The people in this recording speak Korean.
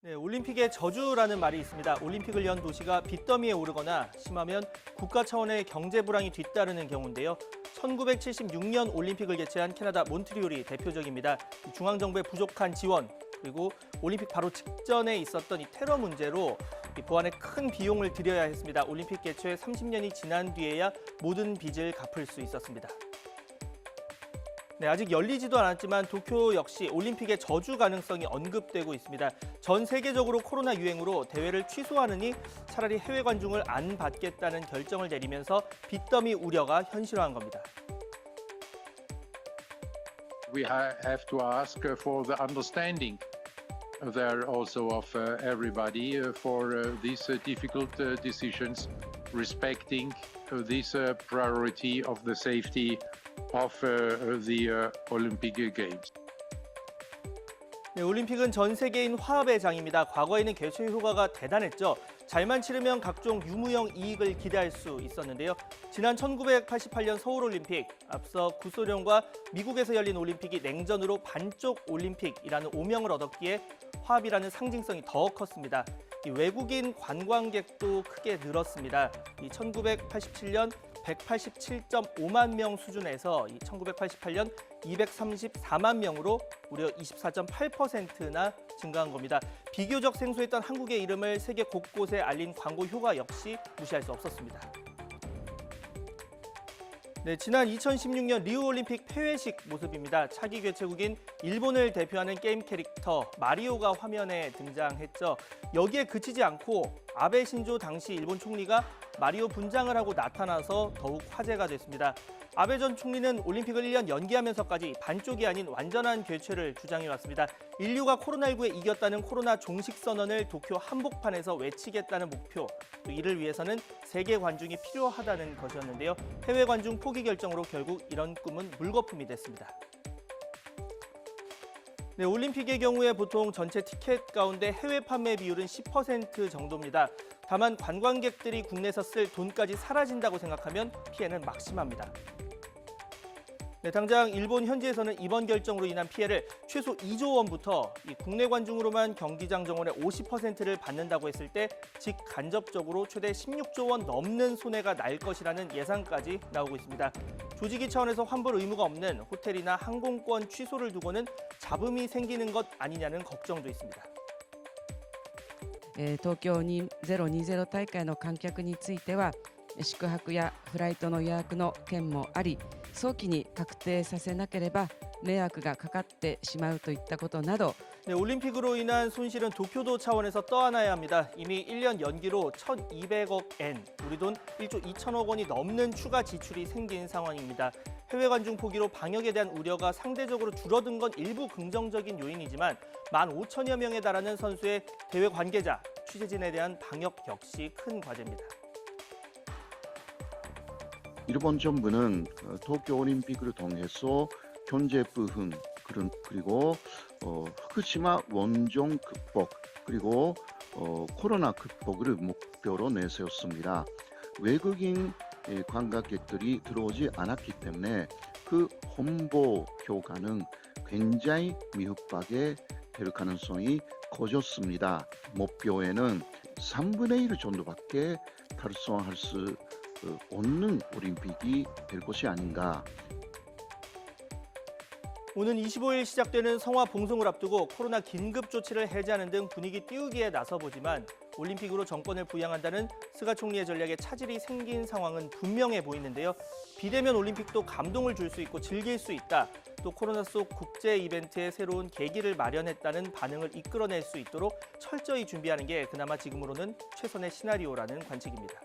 네, 올림픽의 저주라는 말이 있습니다. 올림픽을 연 도시가 빚더미에 오르거나 심하면 국가 차원의 경제 불황이 뒤따르는 경우인데요. 1976년 올림픽을 개최한 캐나다 몬트리올이 대표적입니다. 중앙정부의 부족한 지원, 그리고 올림픽 바로 직전에 있었던 이 테러 문제로 보안에 큰 비용을 들여야 했습니다. 올림픽 개최 30년이 지난 뒤에야 모든 빚을 갚을 수 있었습니다. 네, 아직 열리지도 않았지만 도쿄 역시 올림픽의 저주 가능성이 언급되고 있습니다. 전 세계적으로 코로나 유행으로 대회를 취소하느니 차라리 해외 관중을 안 받겠다는 결정을 내리면서 빚더미 우려가 현실화한 겁니다. We have to ask for the understanding there also of everybody for these difficult decisions, respecting this priority of the safety of the Olympic Games. 네, 올림픽은 전 세계인 화합의 장입니다. 과거에는 개최 효과가 대단했죠. 잘만 치르면 각종 유무형 이익을 기대할 수 있었는데요. 지난 1988년 서울올림픽, 앞서 구소련과 미국에서 열린 올림픽이 냉전으로 반쪽 올림픽이라는 오명을 얻었기에 화합이라는 상징성이 더 컸습니다. 외국인 관광객도 크게 늘었습니다. 1987년 187.5만 명 수준에서 1988년 234만 명으로 무려 24.8%나 증가한 겁니다. 비교적 생소했던 한국의 이름을 세계 곳곳에 알린 광고 효과 역시 무시할 수 없었습니다. 네, 지난 2016년 리우올림픽 폐회식 모습입니다. 차기 개최국인 일본을 대표하는 게임 캐릭터 마리오가 화면에 등장했죠. 여기에 그치지 않고 아베 신조 당시 일본 총리가 마리오 분장을 하고 나타나서 더욱 화제가 됐습니다. 아베 전 총리는 올림픽을 1년 연기하면서까지 반쪽이 아닌 완전한 개최를 주장해왔습니다. 인류가 코로나19에 이겼다는 코로나 종식 선언을 도쿄 한복판에서 외치겠다는 목표, 또 이를 위해서는 세계 관중이 필요하다는 것이었는데요. 해외 관중 포기 결정으로 결국 이런 꿈은 물거품이 됐습니다. 네, 올림픽의 경우에 보통 전체 티켓 가운데 해외 판매 비율은 10% 정도입니다. 다만 관광객들이 국내에서 쓸 돈까지 사라진다고 생각하면 피해는 막심합니다. 네, 당장 일본 현지에서는 이번 결정으로 인한 피해를 최소 2조 원부터 국내 관중으로만 경기장 정원의 50%를 받는다고 했을 때 직간접적으로 최대 16조 원 넘는 손해가 날 것이라는 예상까지 나오고 있습니다. 조직위 차원에서 환불 의무가 없는 호텔이나 항공권 취소를 두고는 잡음이 생기는 것 아니냐는 걱정도 있습니다. 東京2020大会の観客については宿泊やフライトの予約の件もあり早期に確定させなければ迷惑がかかってしまうといったことなど 네, 올림픽으로 인한 손실은 도쿄도 차원에서 떠안아야 합니다. 이미 1년 연기로 1,200억 엔, 우리 돈 1조 2천억 원이 넘는 추가 지출이 생긴 상황입니다. 해외 관중 포기로 방역에 대한 우려가 상대적으로 줄어든 건 일부 긍정적인 요인이지만 15,000여 명에 달하는 선수의 대회 관계자, 취재진에 대한 방역 역시 큰 과제입니다. 일본 정부는 도쿄올림픽을 통해서 경제 부흥 그리고 후쿠시마 원전 극복 그리고 코로나 극복을 목표로 내세웠습니다. 외국인 관광객들이 들어오지 않았기 때문에 그 홍보 효과는 굉장히 미흡하게 될 가능성이 커졌습니다. 목표에는 3분의 1 정도밖에 달성할 수 없는 올림픽이 될 것이 아닌가. 오는 25일 시작되는 성화 봉송을 앞두고 코로나 긴급 조치를 해제하는 등 분위기 띄우기에 나서보지만 올림픽으로 정권을 부양한다는 스가 총리의 전략에 차질이 생긴 상황은 분명해 보이는데요. 비대면 올림픽도 감동을 줄 수 있고 즐길 수 있다. 또 코로나 속 국제 이벤트의 새로운 계기를 마련했다는 반응을 이끌어낼 수 있도록 철저히 준비하는 게 그나마 지금으로는 최선의 시나리오라는 관측입니다.